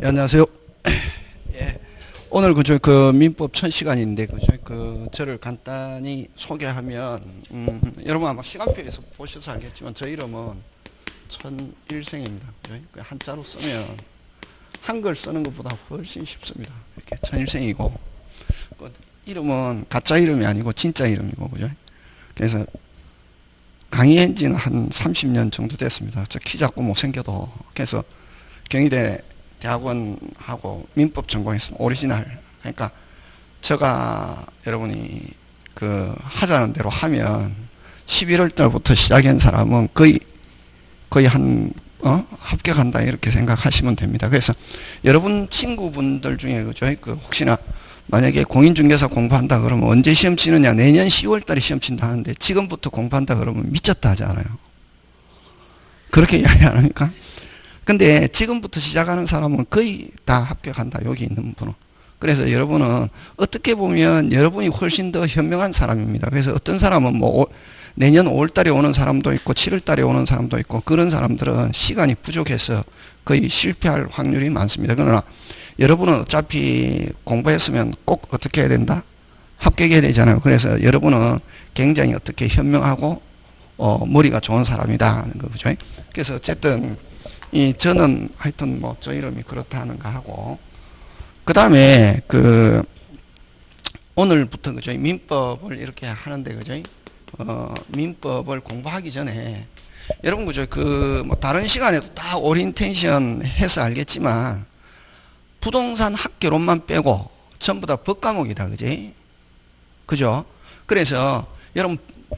예, 안녕하세요. 예, 오늘 그 민법 1000시간인데 저를 간단히 소개하면 여러분 아마 시간표에서 보셔서 알겠지만 저 이름은 천일생입니다. 그 한자로 쓰면 한글 쓰는 것보다 훨씬 쉽습니다. 이렇게 천일생이고 그 이름은 가짜 이름이 아니고 진짜 이름이고 그죠? 그래서 강의한 지는 한 30년 정도 됐습니다. 저 키 작고 못생겨도. 그래서 경희대 대학원하고 민법 전공했습니다. 오리지널. 그러니까 제가 여러분이 그 하자는 대로 하면 11월 달부터 시작한 사람은 거의 한 합격한다 이렇게 생각하시면 됩니다. 그래서 여러분 친구분들 중에 그죠? 그 혹시나 만약에 공인중개사 공부한다 그러면 언제 시험 치느냐? 내년 10월 달에 시험 친다 하는데 지금부터 공부한다 그러면 미쳤다 하지 않아요? 그렇게 이야기 안 합니까? 근데 지금부터 시작하는 사람은 거의 다 합격한다. 여기 있는 분은. 그래서 여러분은 어떻게 보면 여러분이 훨씬 더 현명한 사람입니다. 그래서 어떤 사람은 뭐 내년 5월 달에 오는 사람도 있고 7월 달에 오는 사람도 있고 그런 사람들은 시간이 부족해서 거의 실패할 확률이 많습니다. 그러나 여러분은 어차피 공부했으면 꼭 어떻게 해야 된다? 합격해야 되잖아요. 그래서 여러분은 굉장히 어떻게 현명하고 머리가 좋은 사람이다 하는 거죠. 그래서 어쨌든 저는 하여튼 뭐 저 이름이 그렇다는 거 하고 그 다음에 오늘부터 그죠? 민법을 이렇게 하는데 그죠? 민법을 공부하기 전에 여러분 그죠? 뭐 다른 시간에도 다 오리엔테이션 해서 알겠지만 부동산 학개론만 빼고 전부 다 법 과목이다. 그지? 그죠? 그래서 여러분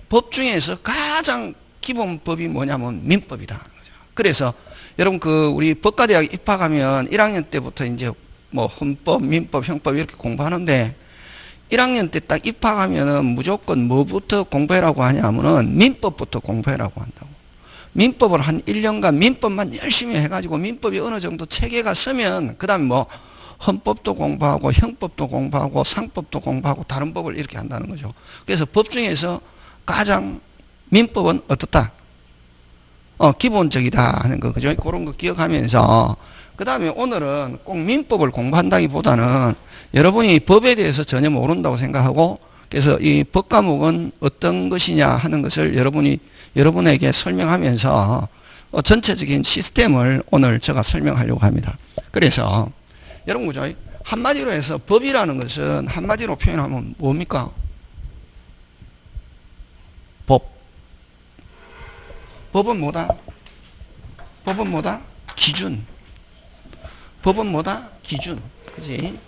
법 중에서 가장 기본 법이 뭐냐면 민법이다. 그래서 여러분 우리 법과대학 입학하면 1학년 때부터 이제 뭐 헌법, 민법, 형법 이렇게 공부하는데 1학년 때 딱 입학하면은 무조건 뭐부터 공부해라고 하냐면은 민법부터 공부해라고 한다고. 민법을 한 1년간 민법만 열심히 해가지고 민법이 어느 정도 체계가 서면 그 다음에 뭐 헌법도 공부하고 형법도 공부하고 상법도 공부하고 다른 법을 이렇게 한다는 거죠. 그래서 법 중에서 가장 민법은 어떻다? 기본적이다 하는 거, 그죠? 그런 거 기억하면서, 그 다음에 오늘은 꼭 민법을 공부한다기보다는 여러분이 법에 대해서 전혀 모른다고 생각하고, 그래서 이 법 과목은 어떤 것이냐 하는 것을 여러분에게 설명하면서 전체적인 시스템을 오늘 제가 설명하려고 합니다. 그래서, 여러분, 그죠? 한마디로 해서 법이라는 것은 한마디로 표현하면 뭡니까? 법. 법은 뭐다? 법은 뭐다? 기준. 법은 뭐다? 기준. 그지?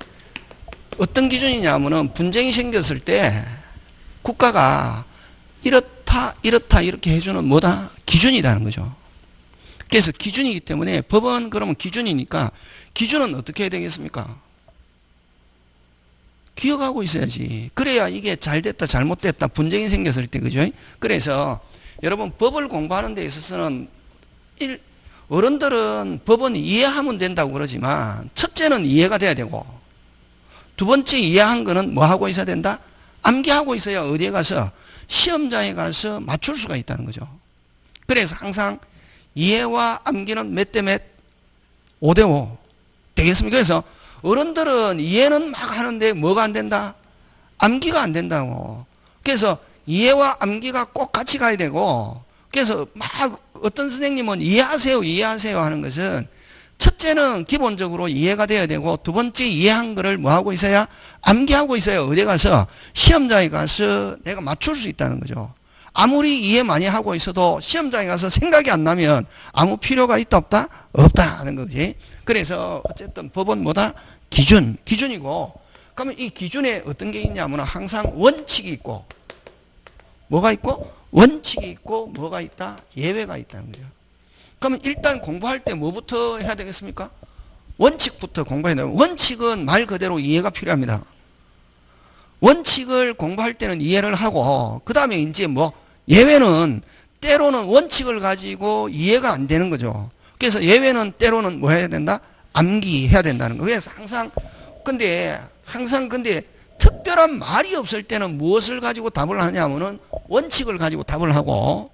어떤 기준이냐 하면은 분쟁이 생겼을 때 국가가 이렇다 이렇게 해주는 뭐다? 기준이라는 거죠. 그래서 기준이기 때문에 법은 그러면 기준이니까 기준은 어떻게 해야 되겠습니까? 기억하고 있어야지. 그래야 이게 잘 됐다 잘못됐다 분쟁이 생겼을 때 그죠? 그래서 여러분 법을 공부하는 데 있어서는 어른들은 법은 이해하면 된다고 그러지만 첫째는 이해가 돼야 되고 두 번째 이해한 거는 뭐 하고 있어야 된다? 암기하고 있어야 어디에 가서 시험장에 가서 맞출 수가 있다는 거죠. 그래서 항상 이해와 암기는 몇 대 몇? 5대 5 되겠습니까? 그래서 어른들은 이해는 막 하는데 뭐가 안 된다? 암기가 안 된다고. 그래서 이해와 암기가 꼭 같이 가야 되고 그래서 막 어떤 선생님은 이해하세요 하는 것은 첫째는 기본적으로 이해가 돼야 되고 두 번째 이해한 거를 뭐 하고 있어야 암기하고 있어야 어디 가서 시험장에 가서 내가 맞출 수 있다는 거죠. 아무리 이해 많이 하고 있어도 시험장에 가서 생각이 안 나면 아무 필요가 있다 없다? 없다 하는 거지. 그래서 어쨌든 법은 뭐다? 기준이고 그러면 이 기준에 어떤 게 있냐면 항상 원칙이 있고 뭐가 있고? 원칙이 있고 뭐가 있다? 예외가 있다는 거죠. 그러면 일단 공부할 때 뭐부터 해야 되겠습니까? 원칙부터 공부해야 돼요. 원칙은 말 그대로 이해가 필요합니다. 원칙을 공부할 때는 이해를 하고 그 다음에 이제 뭐 예외는 때로는 원칙을 가지고 이해가 안 되는 거죠. 그래서 예외는 때로는 뭐 해야 된다? 암기해야 된다는 거예요. 그래서 항상 특별한 말이 없을 때는 무엇을 가지고 답을 하냐면은 원칙을 가지고 답을 하고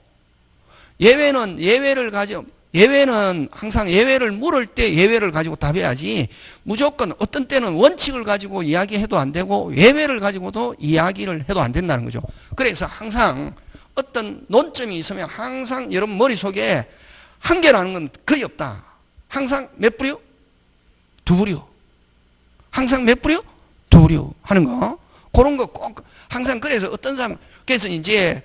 예외는 예외를 가지고 예외는 항상 예외를 물을 때 예외를 가지고 답해야지 무조건 어떤 때는 원칙을 가지고 이야기해도 안 되고 예외를 가지고도 이야기를 해도 안 된다는 거죠. 그래서 항상 어떤 논점이 있으면 항상 여러분 머릿속에 한계라는 건 거의 없다. 항상 몇 부류? 두 부류. 항상 몇 부류? 두 부류 하는 거. 그런 거 꼭 항상. 그래서 어떤 사람, 그래서 이제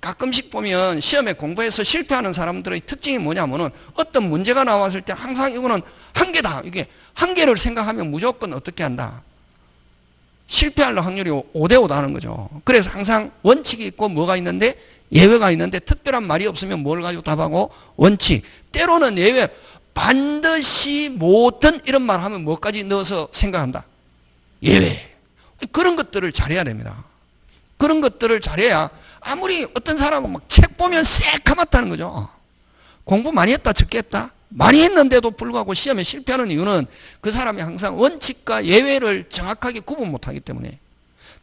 가끔씩 보면 시험에 공부해서 실패하는 사람들의 특징이 뭐냐면은 어떤 문제가 나왔을 때 항상 이거는 한계다. 이게 한계를 생각하면 무조건 어떻게 한다? 실패할 확률이 5대 5다 하는 거죠. 그래서 항상 원칙이 있고 뭐가 있는데 예외가 있는데 특별한 말이 없으면 뭘 가지고 답하고 원칙. 때로는 예외, 반드시 모든 이런 말 하면 뭐까지 넣어서 생각한다? 예외. 그런 것들을 잘해야 됩니다. 그런 것들을 잘해야 아무리 어떤 사람은 막 책 보면 새카맣다는 거죠. 공부 많이 했다, 적게 했다? 많이 했는데도 불구하고 시험에 실패하는 이유는 그 사람이 항상 원칙과 예외를 정확하게 구분 못하기 때문에.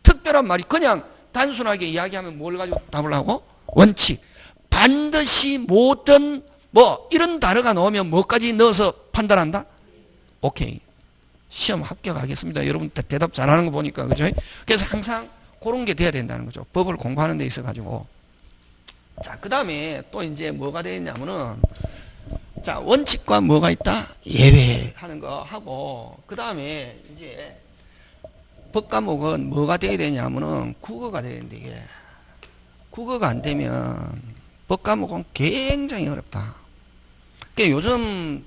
특별한 말이 그냥 단순하게 이야기하면 뭘 가지고 답을 하고? 원칙. 반드시 모든 뭐 이런 단어가 나오면 뭐까지 넣어서 판단한다? 오케이. 시험 합격하겠습니다. 여러분 대답 잘하는 거 보니까, 그죠? 그래서 항상 그런 게 돼야 된다는 거죠. 법을 공부하는 데 있어 가지고. 자, 그 다음에 또 이제 뭐가 되겠냐면은, 자, 원칙과 뭐가 있다? 예외 하는 거 하고, 그 다음에 이제 법 과목은 뭐가 돼야 되냐면은 국어가 돼야 되는데, 이게 국어가 안 되면 법 과목은 굉장히 어렵다. 그러니까 요즘,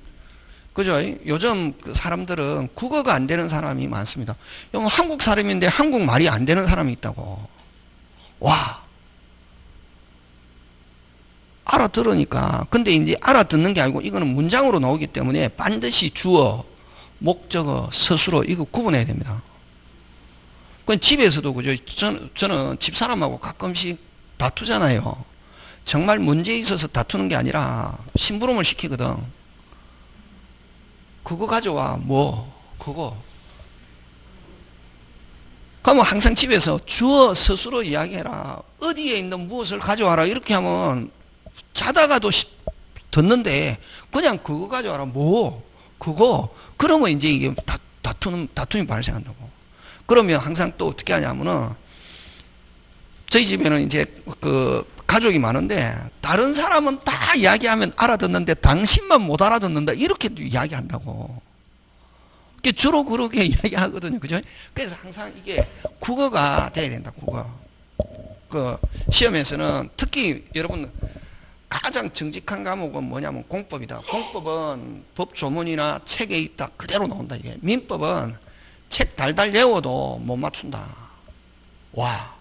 그죠? 요즘 그 사람들은 국어가 안 되는 사람이 많습니다. 한국 사람인데 한국말이 안 되는 사람이 있다고. 와. 알아들으니까. 근데 이제 알아듣는 게 아니고 이거는 문장으로 나오기 때문에 반드시 주어, 목적어, 서술어 이거 구분해야 됩니다. 그건 집에서도 그죠? 저는 집사람하고 가끔씩 다투잖아요. 정말 문제에 있어서 다투는 게 아니라 심부름을 시키거든. 그거 가져와. 뭐 그거. 그러면 항상 집에서 주어 서술어 이야기해라. 어디에 있는 무엇을 가져와라. 이렇게 하면 자다가도 듣는데 그냥 그거 가져와라. 뭐 그거. 그러면 이제 이게 다툼이 발생한다고. 그러면 항상 또 어떻게 하냐면은 저희 집에는 이제 그 가족이 많은데 다른 사람은 다 이야기하면 알아듣는데 당신만 못 알아듣는다 이렇게 이야기한다고. 주로 그렇게 이야기하거든요. 그죠? 그래서 항상 이게 국어가 돼야 된다. 국어. 그 시험에서는 특히 여러분 가장 정직한 과목은 뭐냐면 공법이다. 공법은 법 조문이나 책에 있다 그대로 나온다. 이게 민법은 책 달달 외워도 못 맞춘다. 와.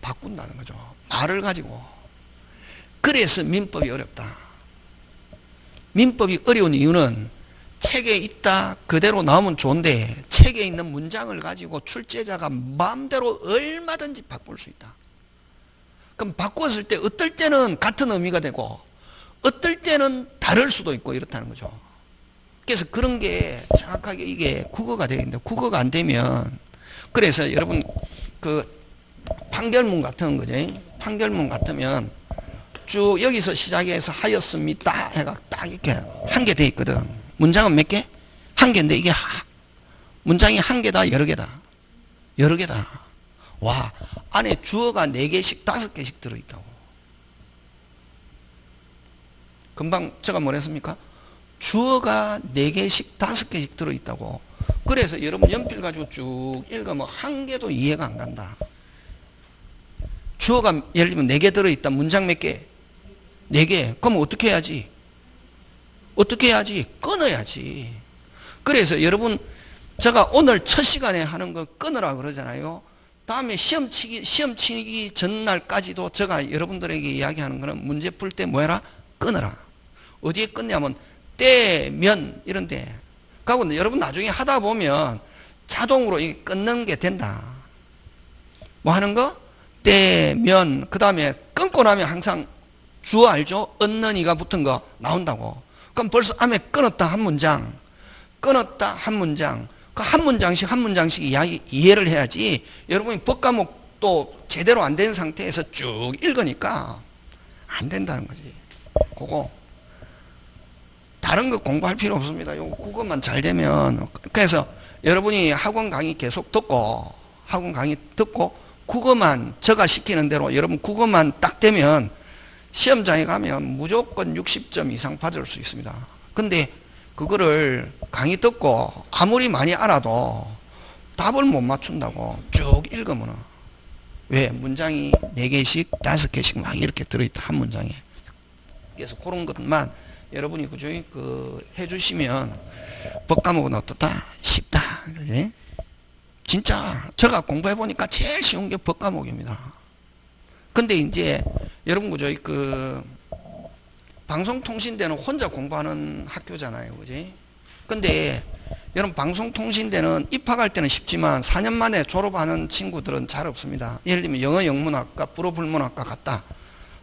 바꾼다는 거죠. 말을 가지고. 그래서 민법이 어렵다. 민법이 어려운 이유는 책에 있다 그대로 나오면 좋은데 책에 있는 문장을 가지고 출제자가 마음대로 얼마든지 바꿀 수 있다. 그럼 바꿨을 때 어떨 때는 같은 의미가 되고 어떨 때는 다를 수도 있고 이렇다는 거죠. 그래서 그런 게 정확하게 이게 국어가 되야 된다. 국어가 안 되면 그래서 여러분 그 판결문 같은 거죠. 판결문 같으면 쭉 여기서 시작해서 하였습니다 해가 딱 이렇게 한 개 돼 있거든. 문장은 몇 개? 한 개인데 이게 문장이 한 개다 여러 개다. 여러 개다. 와, 안에 주어가 4개씩 5개씩 들어있다고. 금방 제가 뭐랬습니까? 주어가 4개씩 5개씩 들어있다고. 그래서 여러분 연필 가지고 쭉 읽으면 한 개도 이해가 안 간다. 주어가 예를 들면 4개 들어있다. 문장 몇 개? 4개. 그럼 어떻게 해야지? 어떻게 해야지? 끊어야지. 그래서 여러분 제가 오늘 첫 시간에 하는 거 끊으라 그러잖아요. 다음에 시험 치기 전날까지도 제가 여러분들에게 이야기하는 거는 문제 풀 때 뭐해라? 끊어라. 어디에 끊냐면 때면 이런데. 그리고 여러분 나중에 하다 보면 자동으로 이게 끊는 게 된다. 뭐 하는 거? 때면 그 다음에 끊고 나면 항상 주어 알죠? 얻는이가 붙은 거 나온다고. 그럼 벌써 안에 끊었다 한 문장, 끊었다 한 문장, 그 한 문장씩 한 문장씩 이해를 해야지. 여러분이 법 과목도 제대로 안 된 상태에서 쭉 읽으니까 안 된다는 거지. 그거 다른 거 공부할 필요 없습니다. 요 국어만 잘 되면. 그래서 여러분이 학원 강의 계속 듣고 국어만 제가 시키는 대로 여러분 국어만 딱 되면 시험장에 가면 무조건 60점 이상 받을 수 있습니다. 근데 그거를 강의 듣고 아무리 많이 알아도 답을 못 맞춘다고 쭉 읽으면 왜? 문장이 4개씩 5개씩 막 이렇게 들어있다 한 문장에. 그래서 그런 것만 여러분이 그죠? 해주시면 법과목은 어떻다? 쉽다. 그지? 진짜 제가 공부해보니까 제일 쉬운 게 법과목입니다. 근데 이제 여러분 그죠? 방송통신대는 혼자 공부하는 학교잖아요. 그지? 근데 여러분 방송통신대는 입학할 때는 쉽지만 4년 만에 졸업하는 친구들은 잘 없습니다. 예를 들면 영어 영문학과, 불어불문학과 갔다.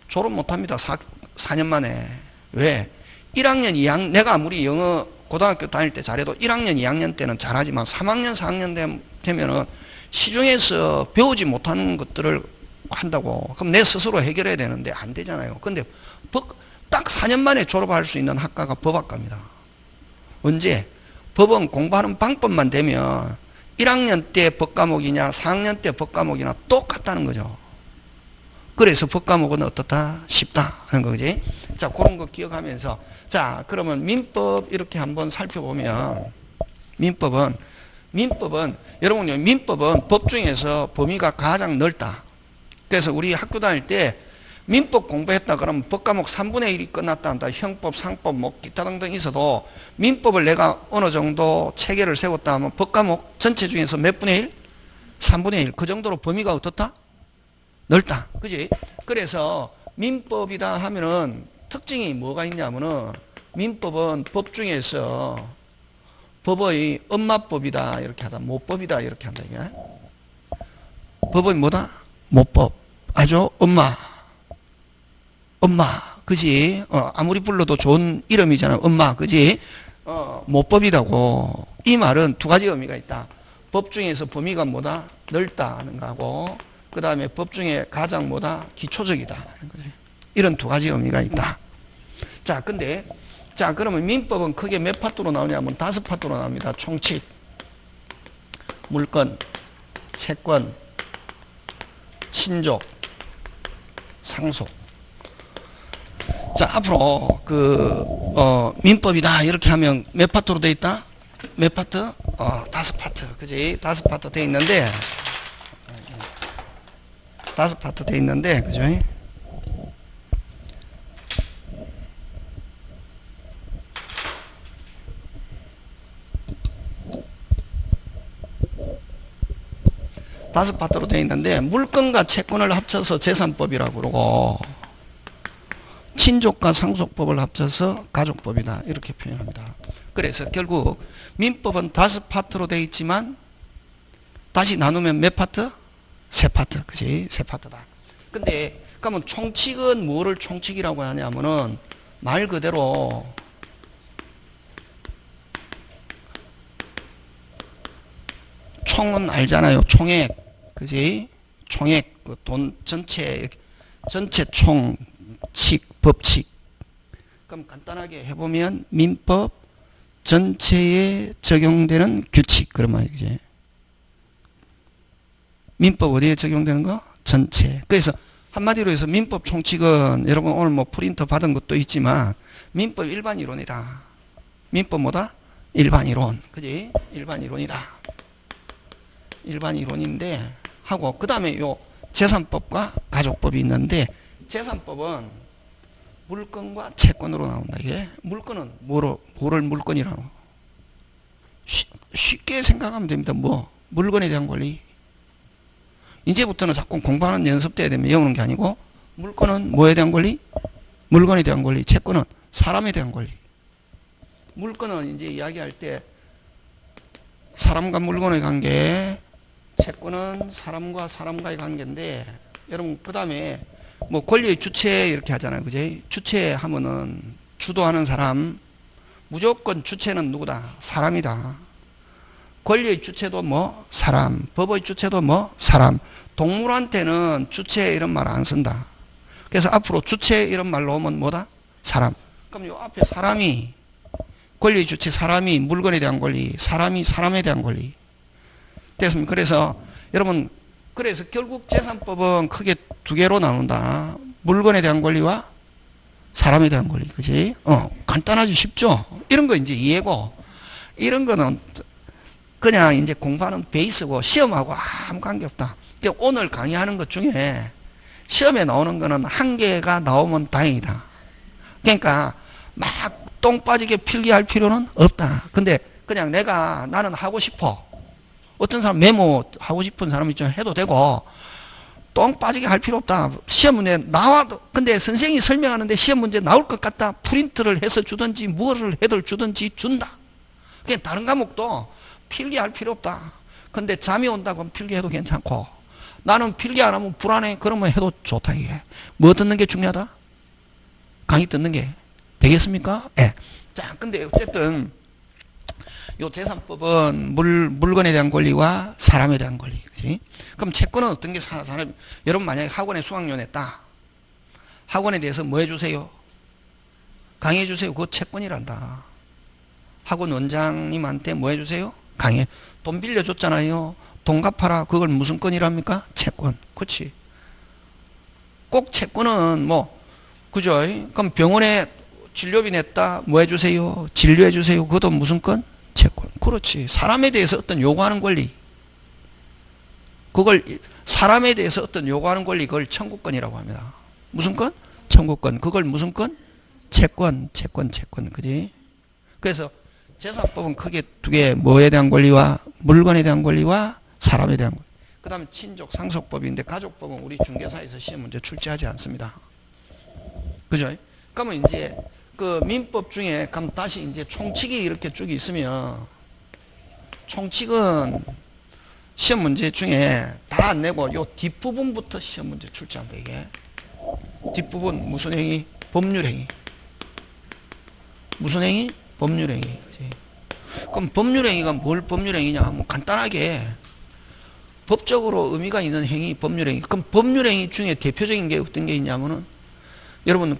졸업 못합니다. 4년 만에. 왜? 1학년, 2학년, 내가 아무리 영어 고등학교 다닐 때 잘해도 1학년, 2학년 때는 잘하지만 3학년, 4학년 되면은 시중에서 배우지 못하는 것들을 한다고. 그럼 내 스스로 해결해야 되는데 안 되잖아요. 근데 딱 4년 만에 졸업할 수 있는 학과가 법학과입니다. 언제? 법은 공부하는 방법만 되면 1학년 때 법과목이냐 4학년 때 법과목이나 똑같다는 거죠. 그래서 법과목은 어떻다? 쉽다 하는 거지. 자, 그런 거 기억하면서 자, 그러면 민법 이렇게 한번 살펴보면 민법은 여러분요, 민법은 법 중에서 범위가 가장 넓다. 그래서 우리 학교 다닐 때 민법 공부했다 그러면 법과목 3분의 1이 끝났다 한다. 형법, 상법, 뭐 기타 등등 있어도 민법을 내가 어느 정도 체계를 세웠다 하면 법과목 전체 중에서 몇 분의 1? 3분의 1. 그 정도로 범위가 어떻다? 넓다. 그지? 그래서 민법이다 하면은 특징이 뭐가 있냐면은 민법은 법 중에서 법의 엄마법이다 이렇게 하다. 모법이다 이렇게 한다. 이게. 법의 뭐다? 모법. 아주 엄마. 그지? 아무리 불러도 좋은 이름이잖아. 엄마. 그지? 모법이라고. 이 말은 두 가지 의미가 있다. 법 중에서 범위가 뭐다? 넓다 하는 거고, 그 다음에 법 중에 가장 뭐다? 기초적이다. 이런 두 가지 의미가 있다. 자, 근데, 자, 그러면 민법은 크게 몇 파트로 나오냐면 5파트로 나옵니다. 총칙, 물권, 채권, 친족, 상속. 자, 앞으로 민법이다 이렇게 하면 몇 파트로 돼 있다? 몇 파트? 5파트. 그지? 5파트 돼 있는데 5파트 돼 있는데 그죠? 다섯 파트로 돼 있는데 물권과 채권을 합쳐서 재산법이라고 그러고 친족과 상속법을 합쳐서 가족법이다 이렇게 표현합니다. 그래서 결국 민법은 5파트로 되어 있지만 다시 나누면 몇 파트? 3파트. 그지? 3파트다. 근데 그러면 총칙은 뭐를 총칙이라고 하냐면은 말 그대로 총은 알잖아요. 총액. 그지? 총액 그 돈 전체 총칙 법칙. 그럼 간단하게 해보면 민법 전체에 적용되는 규칙 그런 말이지. 민법 어디에 적용되는 거? 전체. 그래서 한마디로 해서 민법 총칙은 여러분 오늘 뭐 프린터 받은 것도 있지만 민법 일반 이론이다. 민법 뭐다? 일반 이론. 그지? 일반 이론이다. 일반 이론인데 하고 그 다음에 요 재산법과 가족법이 있는데 재산법은 물권과 채권으로 나온다. 이게 물권은 뭐를 물권이라고? 쉽게 생각하면 됩니다. 뭐 물건에 대한 권리. 이제부터는 자꾸 공부하는 연습돼야 되면 외우는 게 아니고 물권은 뭐에 대한 권리? 물건에 대한 권리. 채권은 사람에 대한 권리. 물건은 이제 이야기할 때 사람과 물건의 관계, 채권은 사람과 사람과의 관계인데 여러분 그 다음에 뭐 권리의 주체 이렇게 하잖아요. 그지? 주체 하면은 주도하는 사람, 무조건 주체는 누구다? 사람이다. 권리의 주체도 뭐? 사람. 법의 주체도 뭐? 사람. 동물한테는 주체 이런 말 안 쓴다. 그래서 앞으로 주체 이런 말 넣으면 뭐다? 사람. 그럼 요 앞에 사람이, 권리 주체 사람이 물건에 대한 권리, 사람이 사람에 대한 권리. 됐습니까? 그래서 여러분, 그래서 결국 재산법은 크게 두 개로 나눈다. 물건에 대한 권리와 사람에 대한 권리. 그지? 간단하지 쉽죠? 이런 거 이제 이해고, 이런 거는 그냥 이제 공부하는 베이스고 시험하고 아무 관계 없다. 그러니까 오늘 강의하는 것 중에 시험에 나오는 거는 한 개가 나오면 다행이다. 그러니까 막 똥 빠지게 필기할 필요는 없다. 근데 그냥 나는 하고 싶어. 어떤 사람 메모 하고 싶은 사람이 좀 해도 되고, 똥 빠지게 할 필요 없다. 시험 문제 나와도, 근데 선생님이 설명하는데 시험 문제 나올 것 같다. 프린트를 해서 주든지 무엇을 해도 주든지 준다. 그냥 다른 과목도 필기할 필요 없다. 근데 잠이 온다고 하면 필기해도 괜찮고, 나는 필기 안 하면 불안해. 그러면 해도 좋다. 이게 뭐 듣는 게 중요하다? 강의 듣는 게 되겠습니까? 예. 자, 근데 어쨌든 요 재산법은 물건에 대한 권리와 사람에 대한 권리. 그치? 그럼 채권은 어떤 게 사람, 여러분 만약에 학원에 수강료 냈다. 학원에 대해서 뭐 해주세요? 강의해 주세요. 그거 채권이란다. 학원 원장님한테 뭐 해주세요? 강의. 돈 빌려줬잖아요. 돈 갚아라. 그걸 무슨 건이랍니까? 채권. 그렇지. 꼭 채권은 뭐, 그죠? 그럼 병원에 진료비 냈다. 뭐 해주세요? 진료해주세요. 그것도 무슨 건? 채권. 그렇지. 사람에 대해서 어떤 요구하는 권리. 그걸, 사람에 대해서 어떤 요구하는 권리, 그걸 청구권이라고 합니다. 무슨 건? 청구권. 그걸 무슨 건? 채권. 그지? 그래서 재산법은 크게 두 개, 뭐에 대한 권리와 물건에 대한 권리와 사람에 대한 권리. 그 다음에 친족 상속법인데, 가족법은 우리 중개사에서 시험 문제 출제하지 않습니다. 그죠? 그러면 이제 그 민법 중에 그럼 다시 이제 총칙이 이렇게 쭉 있으면, 총칙은 시험 문제 중에 다 안 내고 요 뒷부분부터 시험 문제 출제한다. 이게 뒷부분 무슨 행위? 법률행위. 무슨 행위? 법률행위. 그치? 그럼 법률행위가 뭘 법률행위냐 하면 간단하게 법적으로 의미가 있는 행위, 법률행위. 그럼 법률행위 중에 대표적인 게 어떤 게 있냐면은, 여러분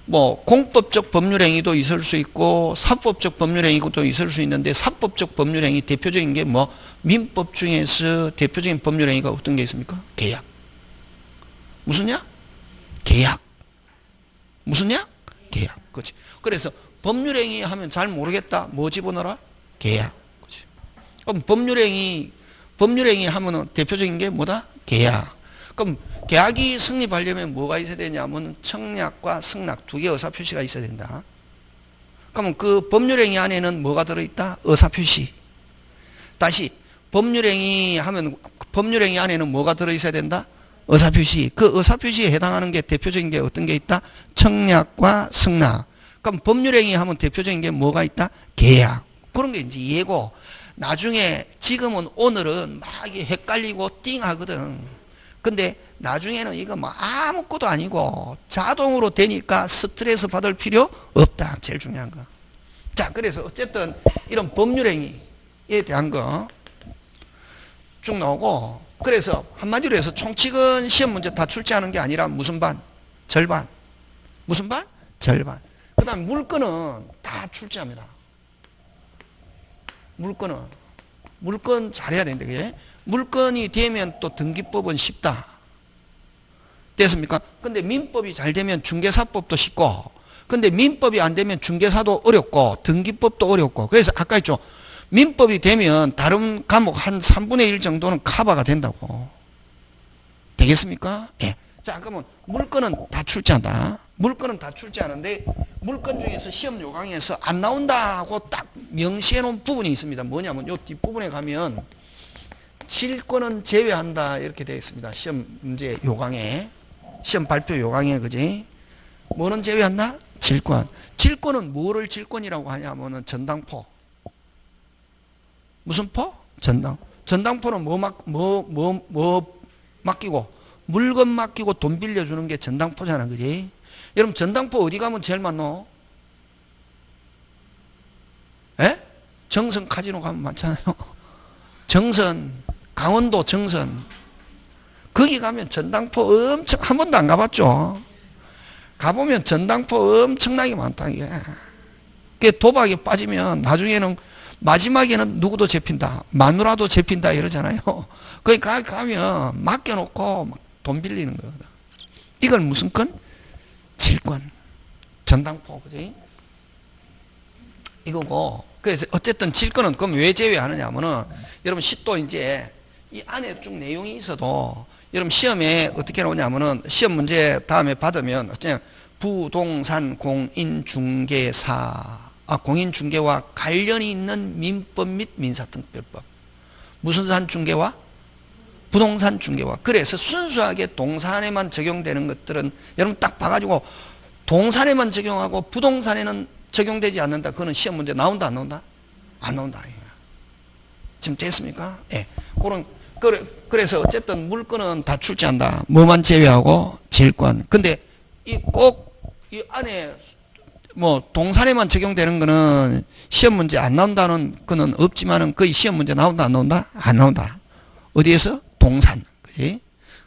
뭐 공법적 법률행위도 있을 수 있고 사법적 법률행위도 있을 수 있는데, 사법적 법률행위 대표적인 게 뭐, 민법 중에서 대표적인 법률행위가 어떤 게 있습니까? 계약. 무슨냐? 계약. 무슨냐? 계약. 그렇지. 그래서 법률행위 하면 잘 모르겠다. 뭐 집어넣어라? 계약. 그렇지. 그럼 법률행위 하면은 대표적인 게 뭐다? 계약. 그럼 계약이 성립하려면 뭐가 있어야 되냐면 청약과 승낙 두 개 의사표시가 있어야 된다. 그러면 그 법률행위 안에는 뭐가 들어있다? 의사표시. 다시 법률행위 하면 법률행위 안에는 뭐가 들어있어야 된다? 의사표시. 그 의사표시에 해당하는 게 대표적인 게 어떤 게 있다? 청약과 승낙. 그럼 법률행위 하면 대표적인 게 뭐가 있다? 계약. 그런 게 이제 이해고, 나중에 지금은 오늘은 막 헷갈리고 띵하거든. 근데 나중에는 이거 뭐 아무것도 아니고 자동으로 되니까 스트레스 받을 필요 없다. 제일 중요한 거. 자, 그래서 어쨌든 이런 법률행위에 대한 거 쭉 나오고, 그래서 한마디로 해서 총칙은 시험 문제 다 출제하는 게 아니라 무슨 반? 절반. 무슨 반? 절반. 그 다음 물건은 다 출제합니다. 물건 잘해야 되는데, 그게? 물건이 되면 또 등기법은 쉽다. 됐습니까? 근데 민법이 잘 되면 중개사법도 쉽고, 근데 민법이 안 되면 중개사도 어렵고, 등기법도 어렵고. 그래서 아까 했죠. 민법이 되면 다른 과목 한 3분의 1 정도는 커버가 된다고. 되겠습니까? 예. 자, 그러면 물건은 다 출제한다. 물건은 다 출제하는데, 물건 중에서 시험 요강에서 안 나온다고 딱 명시해 놓은 부분이 있습니다. 뭐냐면 요 뒷부분에 가면 질권은 제외한다 이렇게 되어 있습니다. 시험 문제 요강에, 시험 발표 요강에. 그지? 뭐는 제외한다? 질권. 질권은 뭐를 질권이라고 하냐면은 전당포. 무슨 포? 전당포는 뭐 맡기고, 물건 맡기고 돈 빌려주는 게 전당포잖아. 그지? 여러분 전당포 어디 가면 제일 많노? 에? 정선 카지노 가면 많잖아요. 정선, 강원도 정선. 거기 가면 전당포 엄청, 한 번도 안 가봤죠? 가보면 전당포 엄청나게 많다, 이게. 그 도박에 빠지면 나중에는 마지막에는 누구도 잡힌다. 마누라도 잡힌다 이러잖아요. 거기 가면 맡겨놓고 막 돈 빌리는 거거든. 이걸 무슨 건? 질권. 전당포, 그지? 이거고. 그래서 어쨌든 질권은 그럼 왜 제외하느냐 하면은 여러분 시도 이제 이 안에 쭉 내용이 있어도 여러분 시험에 어떻게 나오냐면은 시험 문제 다음에 받으면 어쩌냐 부동산 공인중개사 공인중개와 관련이 있는 민법 및 민사특별법 무슨 산 중개와 부동산 중개와 그래서 순수하게 동산에만 적용되는 것들은 여러분 딱 봐가지고 동산에만 적용하고 부동산에는 적용되지 않는다. 그거는 시험 문제 나온다 안 나온다? 안 나온다. 지금 됐습니까? 예. 그래서 어쨌든 물건은 다 출제한다. 뭐만 제외하고 질권. 근데 이 안에 뭐 동산에만 적용되는 거는 시험 문제 안 나온다는 거는 없지만은 거의 시험 문제 나온다 안 나온다? 안 나온다. 어디에서? 동산. 그지?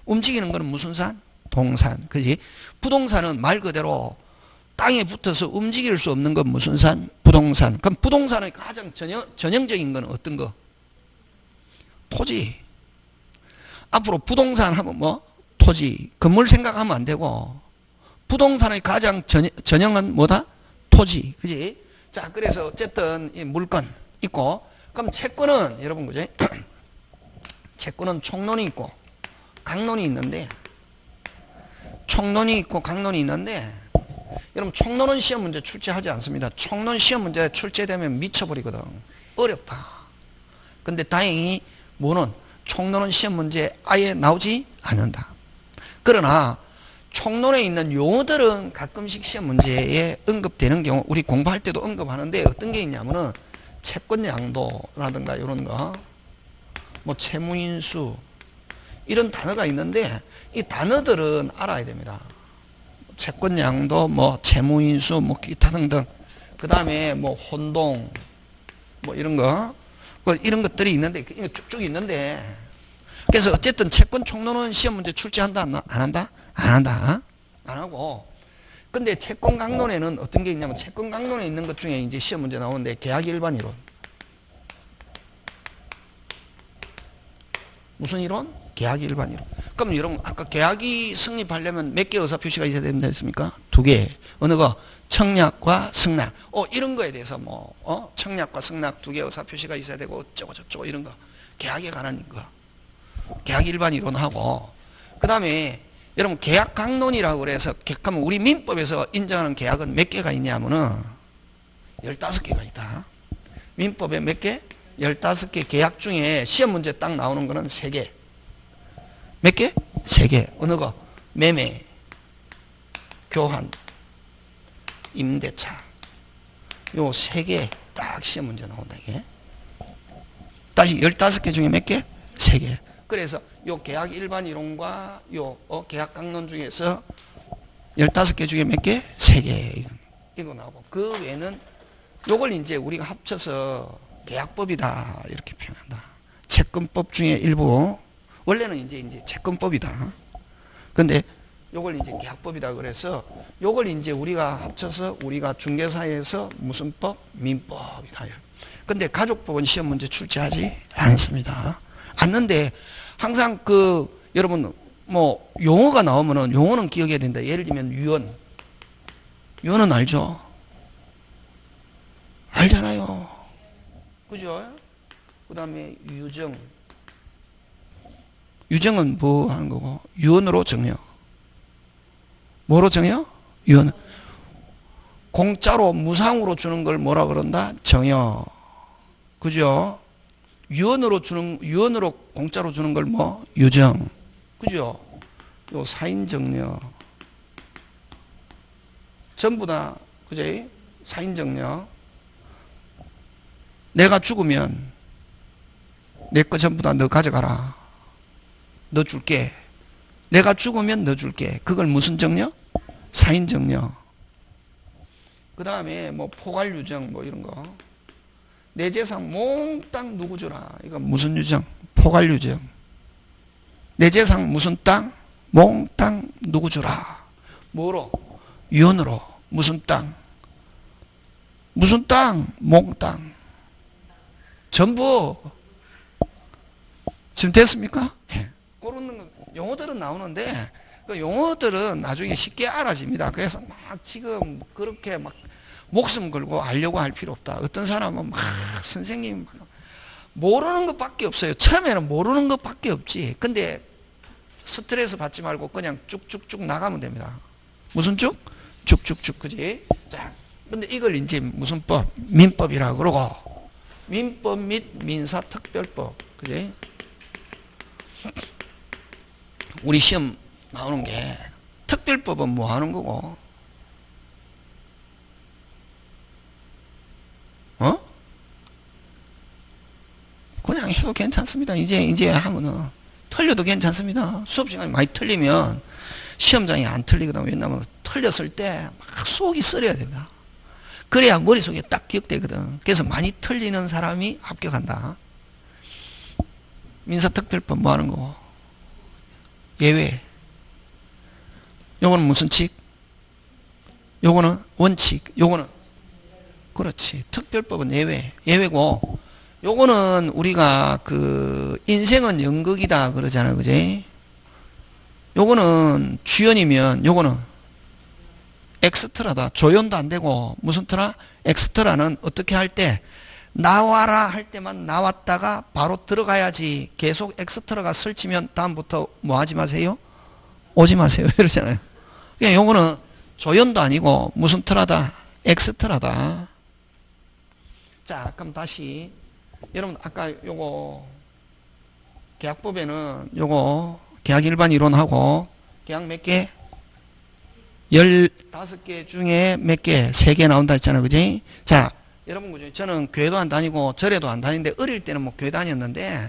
움직이는 거는 무슨 산? 동산. 그지? 부동산은 말 그대로 땅에 붙어서 움직일 수 없는 건 무슨 산? 부동산. 그럼 부동산의 가장 전형적인 건 어떤 거? 토지. 앞으로 부동산 하면 뭐? 토지. 건물 생각하면 안 되고 부동산의 가장 전형은 뭐다? 토지. 그지? 자, 그래서 어쨌든 이 물건 있고 그럼 채권은 여러분 그지? 채권은 총론이 있고 강론이 있는데 총론이 있고 강론이 있는데 여러분 총론은 시험 문제 출제하지 않습니다. 총론 시험 문제 출제되면 미쳐버리거든. 어렵다. 근데 다행히 뭐는 총론은 시험 문제 아예 나오지 않는다. 그러나 총론에 있는 용어들은 가끔씩 시험 문제에 언급되는 경우 우리 공부할 때도 언급하는데 어떤 게 있냐면은 채권 양도라든가 이런 거 뭐 채무인수 이런 단어가 있는데 이 단어들은 알아야 됩니다. 채권 양도, 뭐 채무인수, 뭐 기타 등등. 그 다음에 뭐 혼동, 뭐 이런 거, 뭐 이런 것들이 있는데 쭉쭉 있는데. 그래서 어쨌든 채권 총론은 시험 문제 출제한다 안 한다? 안 한다. 안 하고. 근데 채권 강론에는 어떤 게 있냐면 채권 강론에 있는 것 중에 이제 시험 문제 나오는데 계약 일반 이론. 무슨 이론? 계약 일반 이론. 그럼 여러분 아까 계약이 성립하려면 몇 개 의사 표시가 있어야 된다 했습니까? 2개. 어느 거? 청약과 승낙. 이런 거에 대해서 뭐 청약과 승낙 2개 의사 표시가 있어야 되고 어쩌고 저쩌고 이런 거. 계약에 관한 거. 계약 일반 이론하고 그다음에 여러분 계약 강론이라고 그래서 그러면 우리 민법에서 인정하는 계약은 몇 개가 있냐면은 15개가 있다. 민법에 몇 개? 15개 계약 중에 시험 문제 딱 나오는 거는 3개. 몇 개? 3개. 어느 거? 매매, 교환, 임대차. 요 3개 딱 시험 문제 나온다, 이게. 다시 15개 중에 몇 개? 3개. 그래서 요 계약 일반 이론과 요 계약 강론 중에서 15개 중에 몇 개? 3개. 이거 나오고. 그 외에는 요걸 이제 우리가 합쳐서 계약법이다. 이렇게 표현한다. 채권법 중에 일부. 원래는 이제 채권법이다. 근데 요걸 이제 계약법이다 그래서 요걸 이제 우리가 합쳐서 우리가 중개사에서 무슨 법? 민법이다. 근데 가족법은 시험 문제 출제하지 않습니다. 않는데 항상 여러분 뭐 용어가 나오면은 용어는 기억해야 된다. 예를 들면 유언. 유언은 알죠? 알잖아요. 그죠? 그 다음에 유정. 유정은 뭐 하는 거고? 유언으로 정여. 뭐로 정여? 유언. 공짜로 무상으로 주는 걸 뭐라 그런다? 정여. 그죠? 유언으로 공짜로 주는 걸 뭐? 유정. 그죠? 요 사인정여. 전부 다, 그죠? 사인정여. 내가 죽으면 내 거 전부 다 너 가져가라. 너 줄게. 내가 죽으면 너 줄게. 그걸 무슨 정여? 사인정여. 그 다음에 뭐 포괄유정 뭐 이런 거. 내 재산 몽땅 누구 주라. 이건 무슨 유정? 포괄유정. 내 재산 무슨 땅? 몽땅 누구 주라. 뭐로? 유언으로. 무슨 땅? 무슨 땅? 몽땅. 전부. 지금 됐습니까? 예. 그런 용어들은 나오는데 그 용어들은 나중에 쉽게 알아집니다. 그래서 막 지금 그렇게 막 목숨 걸고 알려고 할 필요 없다. 어떤 사람은 막 선생님 모르는 것밖에 없어요. 처음에는 모르는 것밖에 없지. 근데 스트레스 받지 말고 그냥 쭉쭉쭉 나가면 됩니다. 무슨 쭉? 쭉쭉쭉. 그지? 자, 근데 이걸 이제 무슨 법? 민법이라고 그러고 민법 및 민사특별법. 그지? 우리 시험 나오는 게 특별법은 뭐 하는 거고? 그냥 해도 괜찮습니다. 이제 하면은 틀려도 괜찮습니다. 수업 시간에 많이 틀리면 시험장에 안 틀리거든. 왜냐면 틀렸을 때 막 속이 썰어야 됩니다. 그래야 머릿속에 딱 기억되거든. 그래서 많이 틀리는 사람이 합격한다. 민사특별법 뭐 하는 거고? 예외. 요거는 무슨 칙? 요거는 원칙. 요거는 그렇지. 특별법은 예외. 예외고 요거는 우리가 그 인생은 연극이다 그러잖아요. 그지? 요거는 주연이면 요거는 엑스트라다. 조연도 안 되고 무슨 트라? 엑스트라는 어떻게 할 때 나와라 할 때만 나왔다가 바로 들어가야지. 계속 엑스트라가 설치면 다음부터 뭐 하지 마세요? 오지 마세요. 이러잖아요. 그냥 요거는 조연도 아니고 무슨 트라다? 엑스트라다. 자, 그럼 다시 여러분 아까 요거 계약법에는 요거 계약 일반 이론하고 계약 몇 개? 15개 중에 몇 개? 3개 나온다 했잖아요. 그지? 자, 여러분 그죠? 저는 교회도 안 다니고 절에도 안 다니는데 어릴 때는 뭐 교회 다녔는데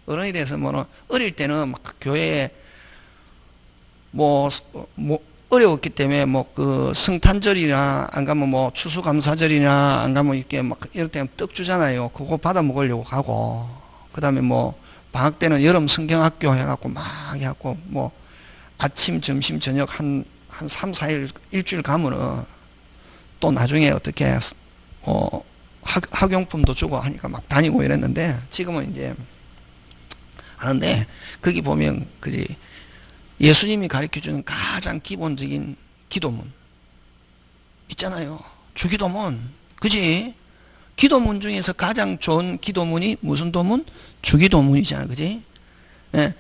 어른이 돼서 뭐 어릴 때는 막 교회에 뭐 어려웠기 때문에 뭐 그 성탄절이나 안 가면 뭐 추수감사절이나 안 가면 이렇게 막 이럴 때는 떡 주잖아요. 그거 받아 먹으려고 가고 그 다음에 뭐 방학 때는 여름 성경학교 해갖고 막 해갖고 뭐 아침 점심 저녁 한 3, 4일 일주일 가면은 또 나중에 어떻게 학용품도 주고 하니까 막 다니고 이랬는데 지금은 이제 하는데 거기 보면 그지 예수님이 가르쳐주는 가장 기본적인 기도문 있잖아요. 주기도문. 그지? 기도문 중에서 가장 좋은 기도문이 무슨 도문? 주기도문이잖아요. 그지? 예.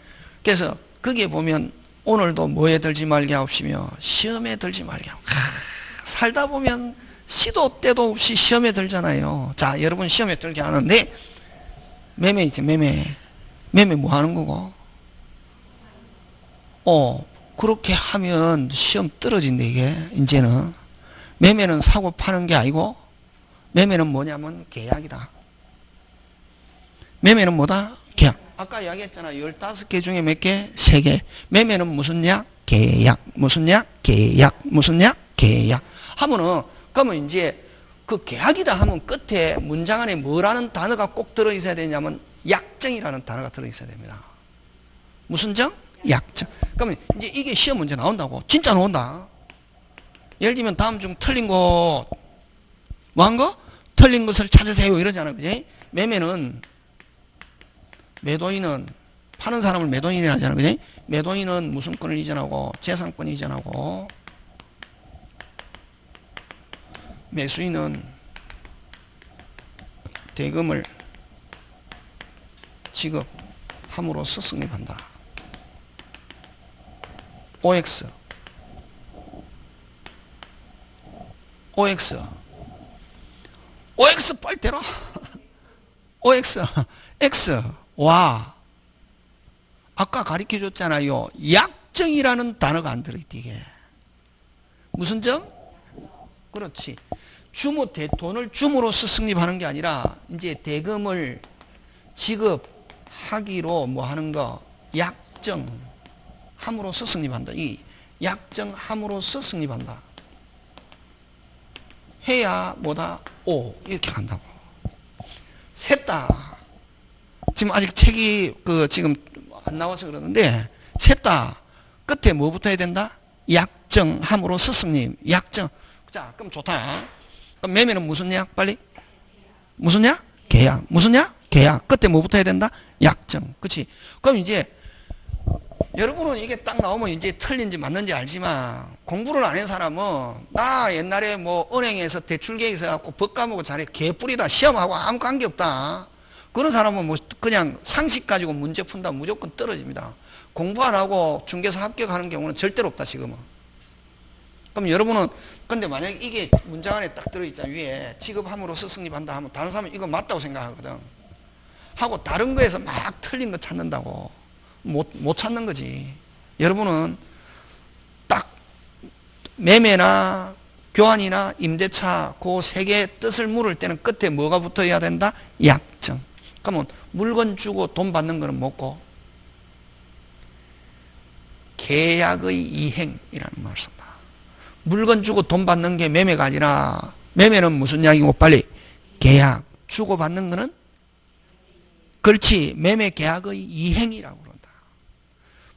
그래서 거기에 보면 오늘도 뭐에 들지 말게 하옵시며 시험에 들지 말게 하옵시며. 살다 보면 시도 때도 없이 시험에 들잖아요. 자, 여러분 시험에 들게 하는데 매매 있지, 매매. 매매 뭐 하는 거고? 그렇게 하면 시험 떨어진다, 이게, 이제는. 매매는 사고 파는 게 아니고, 매매는 뭐냐면 계약이다. 매매는 뭐다? 계약. 아까 이야기했잖아. 15개 중에 몇 개? 3개. 매매는 무슨 약? 계약. 무슨 약? 계약. 무슨 약? 계약. 하면은, 그러면 이제 그 계약이다 하면 끝에 문장 안에 뭐라는 단어가 꼭 들어있어야 되냐면 약정이라는 단어가 들어있어야 됩니다. 무슨 정? 약정. 그러면 이제 이게 시험 문제 나온다고. 진짜 나온다. 예를 들면 다음 중 틀린 거, 뭐 한 거? 틀린 것을 찾으세요. 이러잖아요. 그지? 매매는, 매도인은, 파는 사람을 매도인이라 하잖아요. 그지? 매도인은 무슨 권을 이전하고, 재산권 이전하고, 매수인은 대금을 지급함으로써 승립한다. OX 빨리 대라. OX X 와 아까 가르쳐 줬잖아요. 약정이라는 단어가 안 들어있대. 이게 무슨 정? 그렇지. 돈을 줌으로써 승립하는 게 아니라 이제 대금을 지급하기로 뭐 하는 거 약정함으로써 승립한다. 이 약정함으로써 승립한다. 해야 뭐다? 오 이렇게 간다고. 셋다. 지금 아직 책이 지금 안 나와서 그러는데 셋다 끝에 뭐 붙어야 된다? 약 약정함으로 스승님. 약정. 자, 그럼 좋다. 그럼 매매는 무슨 약? 빨리. 무슨 약? 계약. 무슨 약? 계약. 그때 뭐부터 해야 된다? 약정. 그치? 그럼 이제 여러분은 이게 딱 나오면 이제 틀린지 맞는지 알지만 공부를 안 한 사람은 나 옛날에 뭐 은행에서 대출계획 있어갖고 법 까먹고 잘해 개뿔이다 시험하고 아무 관계없다 그런 사람은 뭐 그냥 상식 가지고 문제 푼다 무조건 떨어집니다. 공부 안 하고 중개사 합격하는 경우는 절대로 없다 지금은. 그럼 여러분은 근데 만약에 이게 문장 안에 딱 들어있잖아. 위에 지급함으로써 승립한다 하면 다른 사람은 이거 맞다고 생각하거든. 하고 다른 거에서 막 틀린 거 찾는다고 못 찾는 거지. 여러분은 딱 매매나 교환이나 임대차 그 세 개의 뜻을 물을 때는 끝에 뭐가 붙어야 된다? 약정. 그러면 물건 주고 돈 받는 거는 뭐고? 계약의 이행이라는 말을 쓴다. 물건 주고 돈 받는 게 매매가 아니라 매매는 무슨 약이고 빨리 계약. 주고 받는 거는 그렇지 매매 계약의 이행이라고 그런다.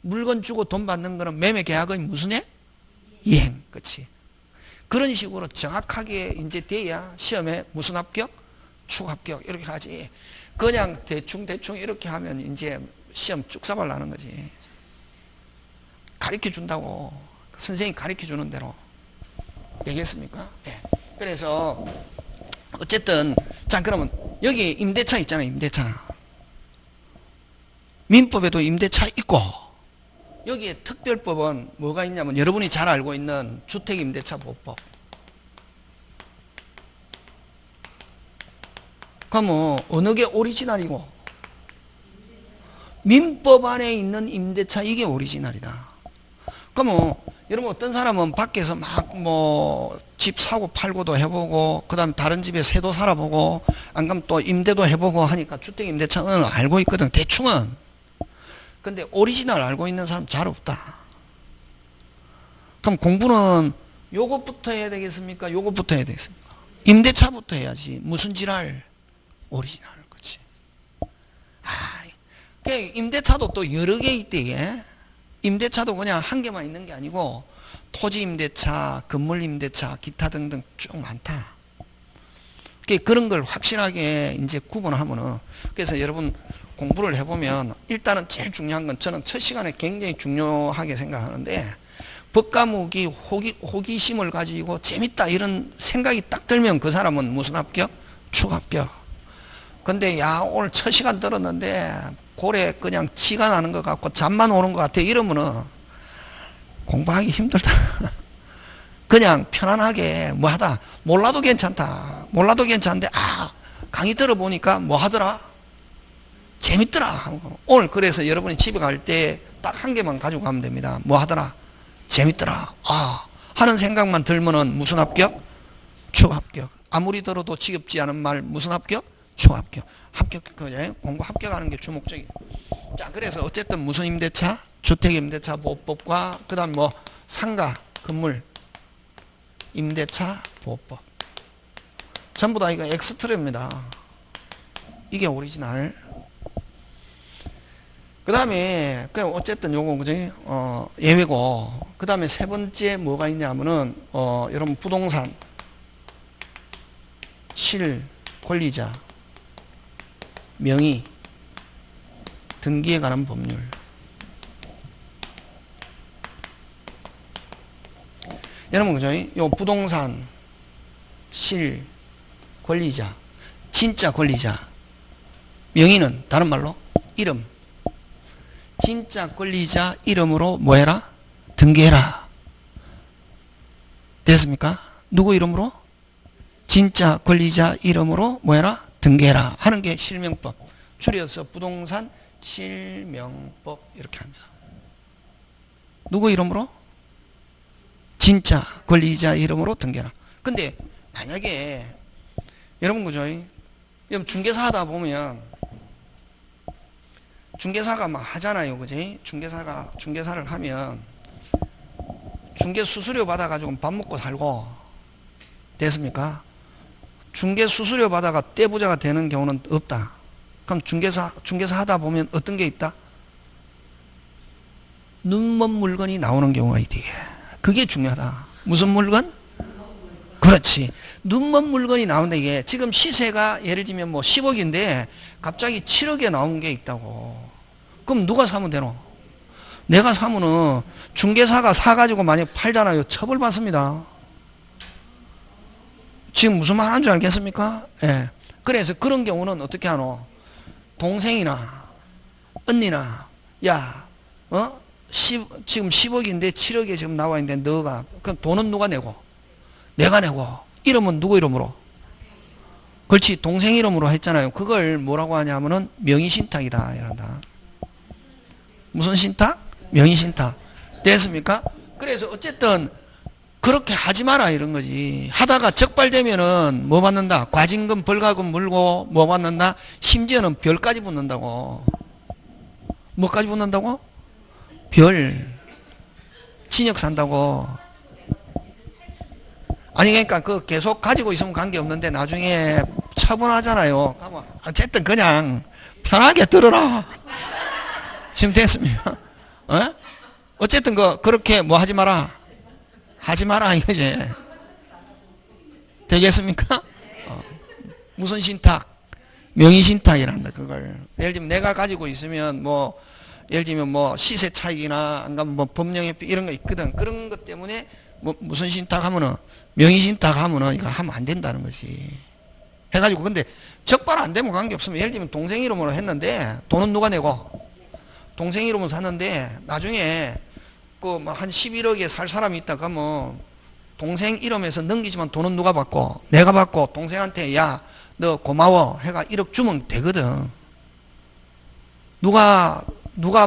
물건 주고 돈 받는 거는 매매 계약의 무슨 해? 이행. 그렇지. 그런 식으로 정확하게 이제 돼야 시험에 무슨 합격? 추합격 이렇게 가지. 그냥 대충 이렇게 하면 이제 시험 쭉사발 나는 거지. 가르쳐 준다고 선생님이 가르쳐 주는 대로 되겠습니까? 네. 그래서 어쨌든 자 그러면 여기 임대차 있잖아요. 임대차. 민법에도 임대차 있고 여기에 특별법은 뭐가 있냐면 여러분이 잘 알고 있는 주택임대차보호법. 그러면 어느 게 오리지널이고 민법 안에 있는 임대차 이게 오리지널이다. 그러면 여러분 어떤 사람은 밖에서 막 뭐 집 사고 팔고도 해보고 그 다음에 다른 집에 새도 살아보고 안 그러면 또 임대도 해보고 하니까 주택임대차는 알고 있거든 대충은. 근데 오리지널 알고 있는 사람 잘 없다. 그럼 공부는 요것부터 해야 되겠습니까? 요것부터 해야 되겠습니까? 임대차부터 해야지. 무슨 지랄? 오리지널. 그치? 임대차도 또 여러 개 있대, 이게. 임대차도 그냥 한 개만 있는 게 아니고, 토지 임대차, 건물 임대차, 기타 등등 쭉 많다. 그런 걸 확실하게 이제 구분하면은, 그래서 여러분 공부를 해보면, 일단은 제일 중요한 건 저는 첫 시간에 굉장히 중요하게 생각하는데, 법 과목이 호기심을 가지고 재밌다 이런 생각이 딱 들면 그 사람은 무슨 합격? 추합격. 근데 야 오늘 첫 시간 들었는데 고래 그냥 치가 나는 것 같고 잠만 오는 것 같아 이러면은 공부하기 힘들다. 그냥 편안하게 뭐 하다 몰라도 괜찮다. 몰라도 괜찮은데 강의 들어보니까 뭐 하더라? 재밌더라. 오늘 그래서 여러분이 집에 갈 때 딱 한 개만 가지고 가면 됩니다. 뭐 하더라? 재밌더라. 하는 생각만 들면은 무슨 합격? 추합격. 아무리 들어도 지겹지 않은 말 무슨 합격? 추합격. 합격, 공부 합격하는 게 주목적이에요. 자, 그래서 어쨌든 무슨 임대차? 주택임대차 보호법과 그 다음 뭐 상가, 건물, 임대차 보호법. 전부 다 이거 엑스트라입니다. 이게 오리지널. 그 다음에, 어쨌든 요거, 그지? 예외고. 그 다음에 세 번째 뭐가 있냐면은, 여러분 부동산, 실, 권리자, 명의, 등기에 관한 법률. 여러분, 그죠? 요 부동산, 실, 권리자, 진짜 권리자, 명의는 다른 말로 이름. 진짜 권리자 이름으로 뭐해라? 등기해라. 됐습니까? 누구 이름으로? 진짜 권리자 이름으로 뭐해라? 등기해라 하는 게 실명법. 줄여서 부동산 실명법 이렇게 합니다. 누구 이름으로? 진짜 권리자 이름으로 등기해라. 근데 만약에 여러분 그죠? 여러분 중개사 하다 보면 중개사가 막 하잖아요. 그지? 중개사를 하면 중개 수수료 받아가지고 밥 먹고 살고 됐습니까? 중개 수수료 받아가 떼부자가 되는 경우는 없다. 그럼 중개사 하다 보면 어떤 게 있다? 눈먼 물건이 나오는 경우가 있대. 그게 중요하다. 무슨 물건? 그렇지. 눈먼 물건이 나온다. 이게 지금 시세가 예를 들면 뭐 10억인데 갑자기 7억에 나온 게 있다고. 그럼 누가 사면 되노? 내가 사면은 중개사가 사가지고 만약 팔잖아요. 처벌받습니다. 지금 무슨 말 하는 줄 알겠습니까? 예. 그래서 그런 경우는 어떻게 하노? 동생이나 언니나 야, 지금 10억인데 7억에 지금 나와 있는데 너가 그럼 돈은 누가 내고? 내가 내고. 이름은 누구 이름으로? 그렇지. 동생 이름으로 했잖아요. 그걸 뭐라고 하냐면은 명의신탁이다 이런다. 무슨 신탁? 명의신탁. 됐습니까? 그래서 어쨌든 그렇게 하지 마라 이런 거지. 하다가 적발되면은 뭐 받는다? 과징금 벌가금 물고 뭐 받는다? 심지어는 별까지 붙는다고. 뭐까지 붙는다고? 별. 징역 산다고. 아니 그러니까 그 계속 가지고 있으면 관계없는데 나중에 처분하잖아요. 어쨌든 그냥 편하게 들어라. 지금 됐습니까? 어쨌든 그렇게 뭐 하지 마라. 하지 마라 이거지. 되겠습니까? 무슨 신탁? 명의신탁이란다 그걸. 예를 들면 내가 가지고 있으면 뭐 예를 들면 뭐 시세 차익이나 안 가면 뭐 법령회피 이런 거 있거든. 그런 것 때문에 뭐 무슨 신탁 하면은 명의신탁 하면은 이거 하면 안 된다는 거지. 해가지고 근데 적발 안 되면 관계없으면 예를 들면 동생 이름으로 했는데 돈은 누가 내고? 동생 이름으로 샀는데 나중에 그 한 11억에 살 사람이 있다 그러면 동생 이름에서 넘기지만 돈은 누가 받고? 내가 받고 동생한테 야 너 고마워 해가 1억 주면 되거든. 누가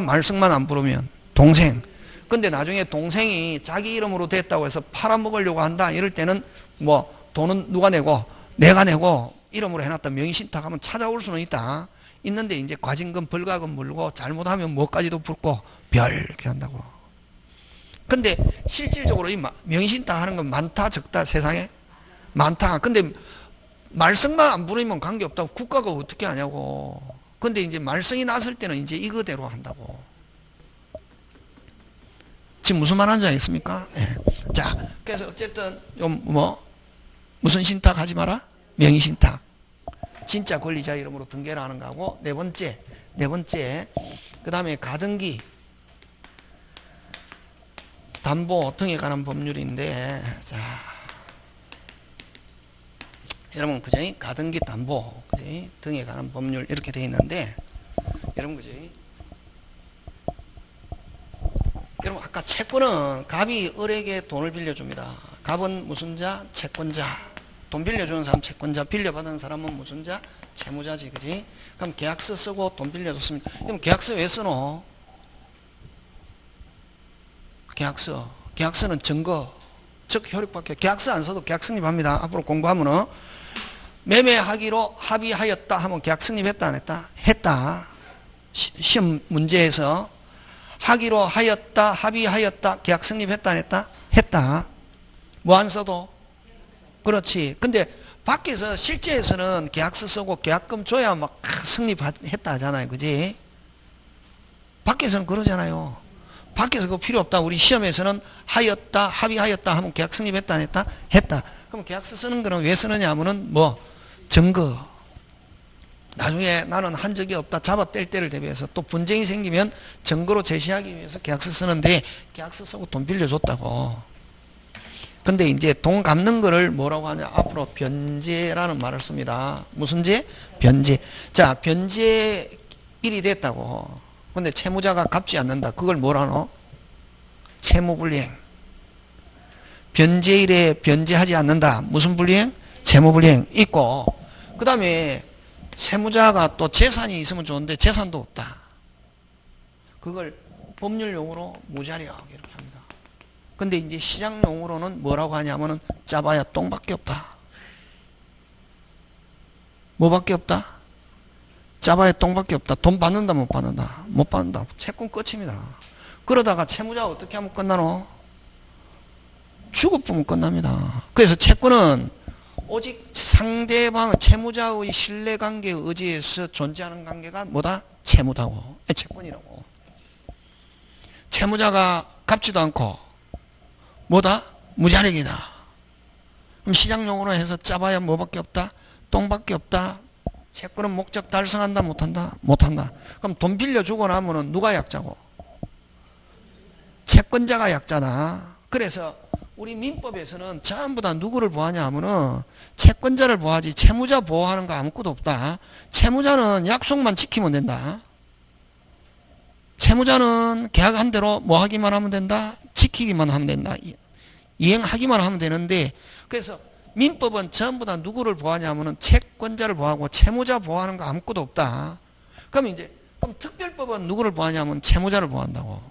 말썽만 안 부르면? 동생. 근데 나중에 동생이 자기 이름으로 됐다고 해서 팔아먹으려고 한다 이럴 때는 뭐 돈은 누가 내고? 내가 내고 이름으로 해놨다 명의신탁하면 찾아올 수는 있다. 있는데 이제 과징금 벌가금 물고 잘못하면 뭐까지도 붙고 별 이렇게 한다고. 근데 실질적으로 이 명의신탁 하는 건 많다 적다 세상에? 많다. 근데 말썽만 안 부리면 관계없다고 국가가 어떻게 하냐고. 근데 이제 말썽이 났을 때는 이제 이거대로 한다고. 지금 무슨 말 하는지 알겠습니까? 예. 자, 그래서 어쨌든 무슨 신탁 하지 마라? 명의신탁. 진짜 권리자 이름으로 등기를 하는 거하고 네 번째 그 다음에 가등기 담보 등에 관한 법률인데 자 여러분 그지? 가등기 담보 그지? 등에 관한 법률 이렇게 되어 있는데 여러분 그지? 여러분 아까 채권은 갑이 을에게 돈을 빌려줍니다. 갑은 무슨 자? 채권자. 돈 빌려주는 사람 채권자, 빌려받은 사람은 무슨 자? 채무자지, 그지? 그럼 계약서 쓰고 돈 빌려줬습니다. 그럼 계약서 왜 쓰노? 계약서는 증거, 즉 효력밖에. 계약서 안 써도 계약 성립합니다. 앞으로 공부하면은 매매하기로 합의하였다 하면 계약 성립했다 안 했다? 했다. 시험 문제에서 하기로 하였다, 합의하였다, 계약 성립했다 안 했다? 했다. 뭐 안 써도? 그렇지. 근데 밖에서 실제에서는 계약서 쓰고 계약금 줘야 막 성립했다 하잖아요. 그지? 밖에서는 그러잖아요. 밖에서 그거 필요 없다. 우리 시험에서는 하였다, 합의하였다 하면 계약 성립했다 안 했다? 했다. 그럼 계약서 쓰는 거는 왜 쓰느냐 하면은 뭐 증거. 나중에 나는 한 적이 없다. 잡아뗄 때를 대비해서 또 분쟁이 생기면 증거로 제시하기 위해서 계약서 쓰는데 계약서 쓰고 돈 빌려줬다고. 근데 이제 돈 갚는 거를 뭐라고 하냐? 앞으로 변제라는 말을 씁니다. 무슨 제? 변제. 자, 변제일이 됐다고. 근데 채무자가 갚지 않는다. 그걸 뭐라노? 채무불이행. 변제일에 변제하지 않는다. 무슨 불이행? 채무불이행 있고. 그 다음에 채무자가 또 재산이 있으면 좋은데 재산도 없다. 그걸 법률용어로 무자력 이렇게 합니다. 근데 이제 시장용어로는 뭐라고 하냐면은 짜봐야 똥밖에 없다. 뭐밖에 없다? 짜봐야 똥밖에 없다. 돈 받는다 못 받는다? 못 받는다. 채권 끝입니다. 그러다가 채무자가 어떻게 하면 끝나노? 죽어보면 끝납니다. 그래서 채권은 오직 상대방 채무자의 신뢰관계에 의지해서 존재하는 관계가 뭐다? 채무다고. 채권이라고. 채무자가 갚지도 않고 뭐다? 무자력이다. 그럼 시장용어로 해서 짜봐야 뭐밖에 없다? 똥밖에 없다. 채권은 목적 달성한다 못한다? 못한다. 그럼 돈 빌려주고 나면은 누가 약자고? 채권자가 약자다. 그래서 우리 민법에서는 전부 다 누구를 보호하냐 하면은 채권자를 보호하지 채무자 보호하는 거 아무것도 없다. 채무자는 약속만 지키면 된다. 채무자는 계약한 대로 뭐 하기만 하면 된다? 지키기만 하면 된다. 이행하기만 하면 되는데, 그래서 민법은 전부 다 누구를 보호하냐 하면은 채권자를 보호하고 채무자 보호하는 거 아무것도 없다. 그럼 특별법은 누구를 보호하냐 하면 채무자를 보호한다고.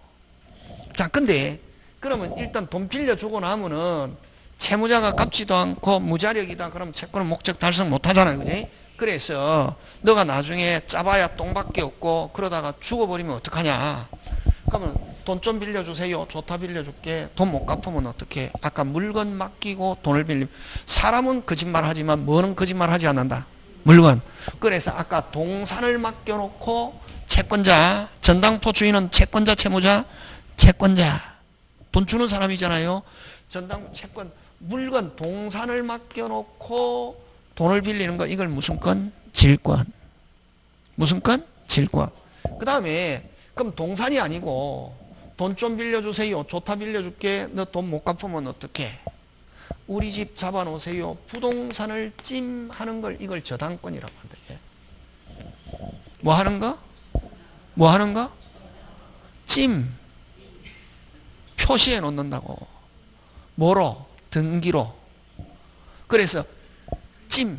자, 근데 그러면 일단 돈 빌려주고 나면은 채무자가 갚지도 않고 무자력이다. 그럼 채권은 목적 달성 못 하잖아요. 그지? 그래서 너가 나중에 짜봐야 똥밖에 없고 그러다가 죽어버리면 어떡하냐. 그러면 돈 좀 빌려주세요. 좋다 빌려줄게. 돈 못 갚으면 어떡해. 아까 물건 맡기고 돈을 빌리면 사람은 거짓말 하지만 뭐는 거짓말 하지 않는다. 물건. 그래서 아까 동산을 맡겨놓고 채권자, 전당포 주인은 채권자, 채무자, 채권자. 돈 주는 사람이잖아요. 전당 채권, 물건, 동산을 맡겨놓고 돈을 빌리는 거, 이걸 무슨 건? 질권. 무슨 건? 질권. 그 다음에 그럼 동산이 아니고 돈 좀 빌려주세요. 좋다 빌려줄게. 너 돈 못 갚으면 어떡해? 우리 집 잡아놓으세요. 부동산을 찜하는 걸, 이걸 저당권이라고 한다. 뭐 하는 거? 뭐 하는 거? 찜. 표시해 놓는다고. 뭐로? 등기로. 그래서 찜.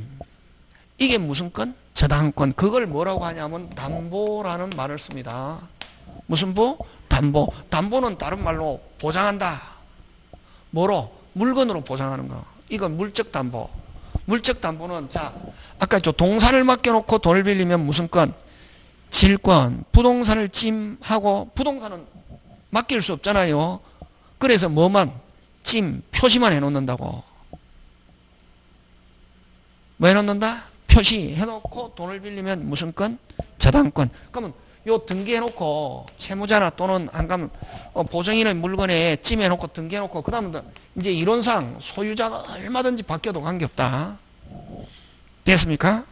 이게 무슨 건? 저당권. 그걸 뭐라고 하냐면 담보라는 말을 씁니다. 무슨 보? 담보. 담보는 다른 말로 보장한다. 뭐로? 물건으로 보장하는 거. 이건 물적 담보. 물적 담보는, 자, 아까 저 동산을 맡겨놓고 돈을 빌리면 무슨 건? 질권. 부동산을 찜하고, 부동산은 맡길 수 없잖아요. 그래서 뭐만? 찜, 표시만 해놓는다고. 뭐 해놓는다? 표시 해놓고 돈을 빌리면 무슨 건? 저당권. 그러면 요 등기해놓고 채무자나 또는 안 가면 보증인의 물건에 찜해놓고 등기해놓고 그 다음부터 이제 이론상 소유자가 얼마든지 바뀌어도 관계없다. 됐습니까?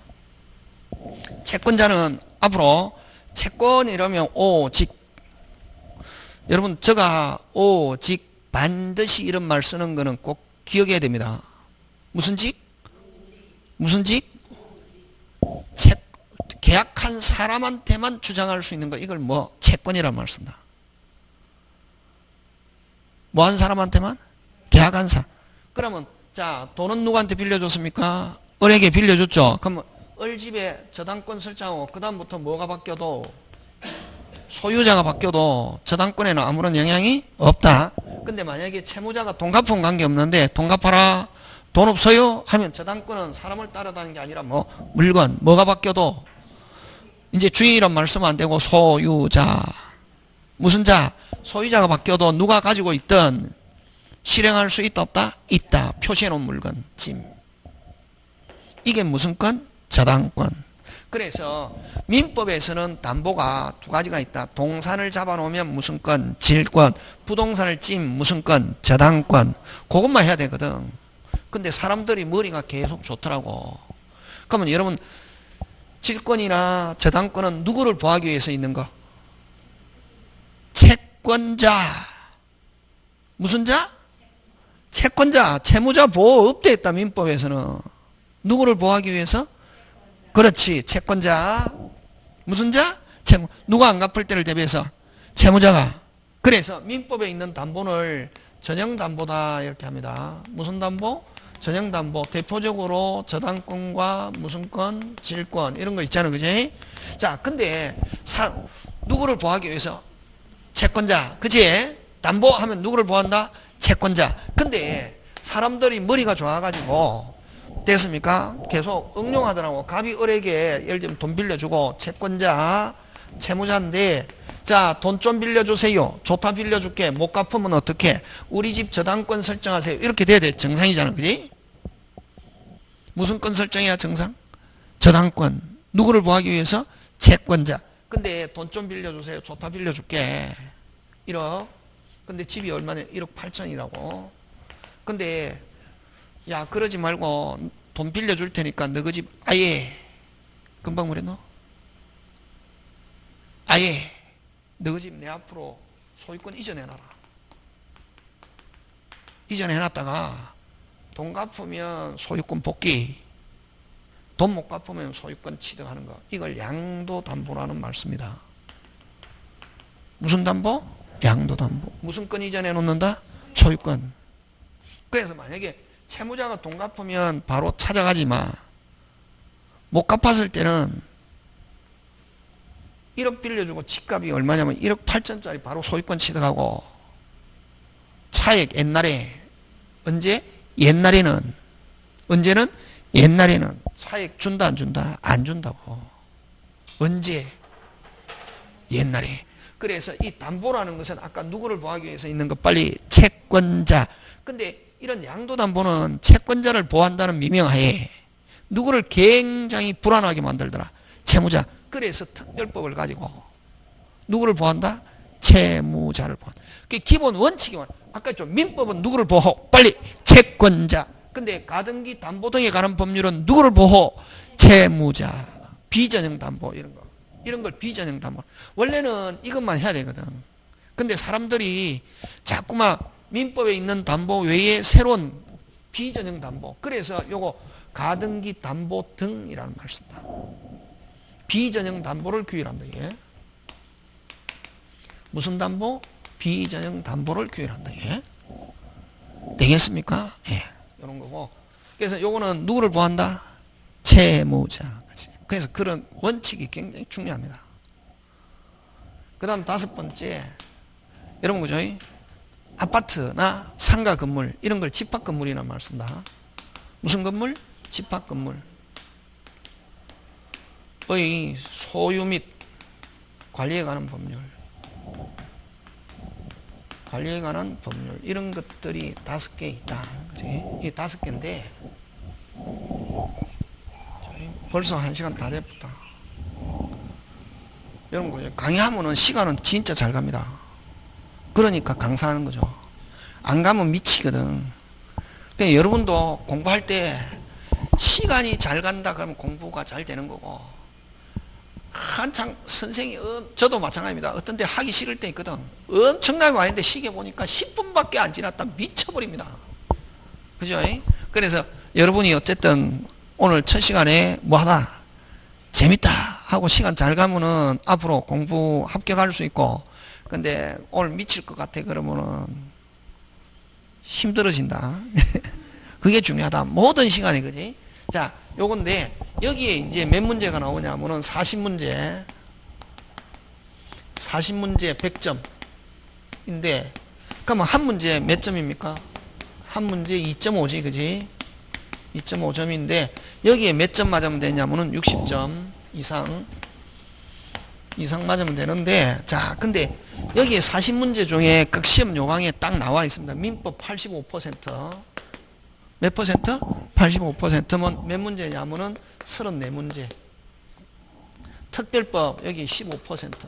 채권자는 앞으로 채권 이러면 오직, 여러분 제가 오직 반드시 이런 말 쓰는 거는 꼭 기억해야 됩니다. 무슨 직? 무슨 직? 계약한 사람한테만 주장할 수 있는 거, 이걸 뭐 채권이라는 말 쓴다. 뭐 한 사람한테만? 계약한 사람. 그러면 자, 돈은 누구한테 빌려줬습니까? 을에게 빌려줬죠. 그러면 을 집에 저당권 설정하고 그 다음부터 뭐가 바뀌어도, 소유자가 바뀌어도 저당권에는 아무런 영향이 없다. 근데 만약에 채무자가 돈 갚으면 관계없는데 돈 갚아라, 돈 없어요? 하면 저당권은 사람을 따라다니는 게 아니라 뭐 물건, 뭐가 바뀌어도 이제 주인이란 말 쓰면 안 되고 소유자. 무슨 자? 소유자가 바뀌어도 누가 가지고 있든 실행할 수 있다 없다? 있다. 표시해 놓은 물건, 찜. 이게 무슨 건? 저당권. 그래서 민법에서는 담보가 두 가지가 있다. 동산을 잡아놓으면 무슨 건? 질권. 부동산을 찜 무슨 건? 저당권. 그것만 해야 되거든. 근데 사람들이 머리가 계속 좋더라고. 그러면 여러분, 질권이나 저당권은 누구를 보호하기 위해서 있는 거? 채권자. 무슨 자? 채권자. 채무자 보호 없대 있다, 민법에서는. 누구를 보호하기 위해서? 그렇지, 채권자. 무슨 자? 채권. 누가 안 갚을 때를 대비해서? 채무자가. 그래서 민법에 있는 담보를 전형담보다 이렇게 합니다. 무슨 담보? 전형담보. 대표적으로 저당권과 무슨 권? 질권. 이런 거 있잖아요. 그지? 자, 근데 누구를 보호하기 위해서? 채권자. 그지? 담보하면 누구를 보호한다? 채권자. 근데 사람들이 머리가 좋아가지고, 됐습니까? 계속 응용하더라고. 갑이 을에게 예를 들면 돈 빌려주고 채권자, 채무자인데, 자, 돈 좀 빌려주세요. 좋다 빌려줄게. 못 갚으면 어떡해? 우리 집 저당권 설정하세요. 이렇게 돼야 돼. 정상이잖아. 그지? 무슨 권 설정이야, 정상? 저당권. 누구를 보호하기 위해서? 채권자. 근데 돈 좀 빌려주세요. 좋다 빌려줄게. 이러. 근데 집이 얼마냐? 1억 8천이라고. 근데 야 그러지 말고 돈 빌려줄 테니까 너희 집 아예 금방 뭐랬노? 아예 너희 집 내 앞으로 소유권 이전해놔라. 이전해놨다가 돈 갚으면 소유권 복귀, 돈 못 갚으면 소유권 취득하는 거. 이걸 양도담보라는 말씀이다. 무슨 담보? 양도담보. 무슨 건 이전해 놓는다? 소유권. 그래서 만약에 채무자가 돈 갚으면 바로 찾아가지 마. 못 갚았을 때는 1억 빌려주고 집값이 얼마냐면 1억 8천짜리 바로 소유권 취득하고, 차액 옛날에 언제? 옛날에는 언제는? 옛날에는 차액 준다 안 준다? 안 준다고. 언제? 옛날에. 그래서 이 담보라는 것은 아까 누구를 보호하기 위해서 있는 것, 빨리 채권자. 근데 이런 양도담보는 채권자를 보호한다는 미명하에 누구를 굉장히 불안하게 만들더라. 채무자. 그래서 특별법을 가지고 누구를 보호한다? 채무자를 보호한다. 그게 기본 원칙이만. 아까 했죠. 민법은 누구를 보호? 빨리 채권자. 근데 가등기 담보 등에 관한 법률은 누구를 보호? 채무자. 비전형 담보 이런 거. 이런 걸 비전형 담보. 원래는 이것만 해야 되거든. 근데 사람들이 자꾸만 민법에 있는 담보 외에 새로운 비전형 담보. 그래서 요거 가등기 담보 등이라는 말을 쓴다. 비전형 담보를 규율한다. 이게. 무슨 담보? 비전형 담보를 규율한다. 이게. 되겠습니까? 예. 이런 거고. 그래서 요거는 누구를 보호한다? 채무자. 그래서 그런 원칙이 굉장히 중요합니다. 그 다음 5번째, 여러분 보죠. 아파트나 상가 건물 이런 걸 집합 건물이라는 말을 쓴다. 무슨 건물? 집합 건물. 의 소유 및 관리에 관한 법률, 관리에 관한 법률 이런 것들이 5개 있다. 그치? 이 5개인데 벌써 1시간 다 됐다. 여러분 강의하면은 시간은 진짜 잘 갑니다. 그러니까 강사하는 거죠. 안 가면 미치거든. 그러니까 여러분도 공부할 때 시간이 잘 간다 그러면 공부가 잘 되는 거고, 한창 선생이 저도 마찬가지입니다. 어떤 때 하기 싫을 때 있거든. 엄청나게 많이 했는데 시계 보니까 10분밖에 안 지났다 미쳐버립니다. 그죠? 그래서 여러분이 어쨌든 오늘 첫 시간에 뭐 하다 재밌다 하고 시간 잘 가면은 앞으로 공부 합격할 수 있고, 근데 오늘 미칠 것 같아 그러면은 힘들어진다. 그게 중요하다. 모든 시간이. 그지? 자, 요건데 여기에 이제 몇 문제가 나오냐면은 40문제 100점인데, 그러면 한 문제 몇 점입니까? 한 문제 2.5지. 그지? 2.5점인데 여기에 몇 점 맞으면 되냐면은 60점 이상 맞으면 되는데, 자, 근데 여기에 40문제 중에 극시험 요강에 딱 나와 있습니다. 민법 85%. 몇 퍼센트? 85%면 몇 문제냐면은 34문제. 특별법 여기 15%.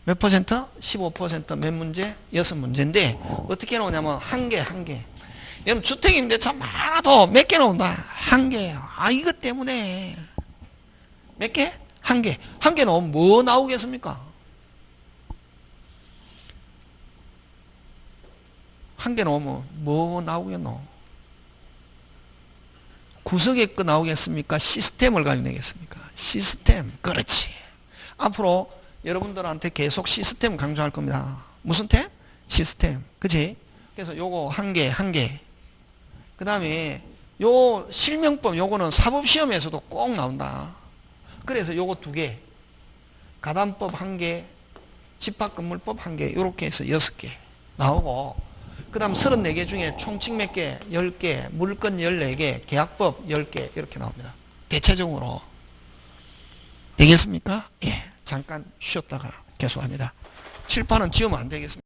몇 퍼센트? 15%. 몇 문제? 6문제인데 어떻게 나오냐면 한 개. 여러분 주택임대차 많아도 몇 개 나온다? 한 개예요. 아, 이것 때문에 몇 개? 한 개. 한 개 나오면 뭐 나오겠습니까? 한 개 나오면 뭐 나오겠노? 구석의 거 나오겠습니까? 시스템을 가지고 내겠습니까? 시스템. 그렇지. 앞으로 여러분들한테 계속 시스템 강조할 겁니다. 무슨 템? 시스템. 그치? 그래서 요거 한 개. 그 다음에 요 실명법 요거는 사법시험에서도 꼭 나온다. 그래서 요거 2개. 가담법 1개, 집합건물법 1개, 요렇게 해서 6개 나오고, 그 다음 34개 중에 총칙 몇 개? 10개, 물건 14개, 계약법 10개 이렇게 나옵니다. 대체적으로. 되겠습니까? 예. 잠깐 쉬었다가 계속합니다. 칠판은 지우면 안 되겠습니다.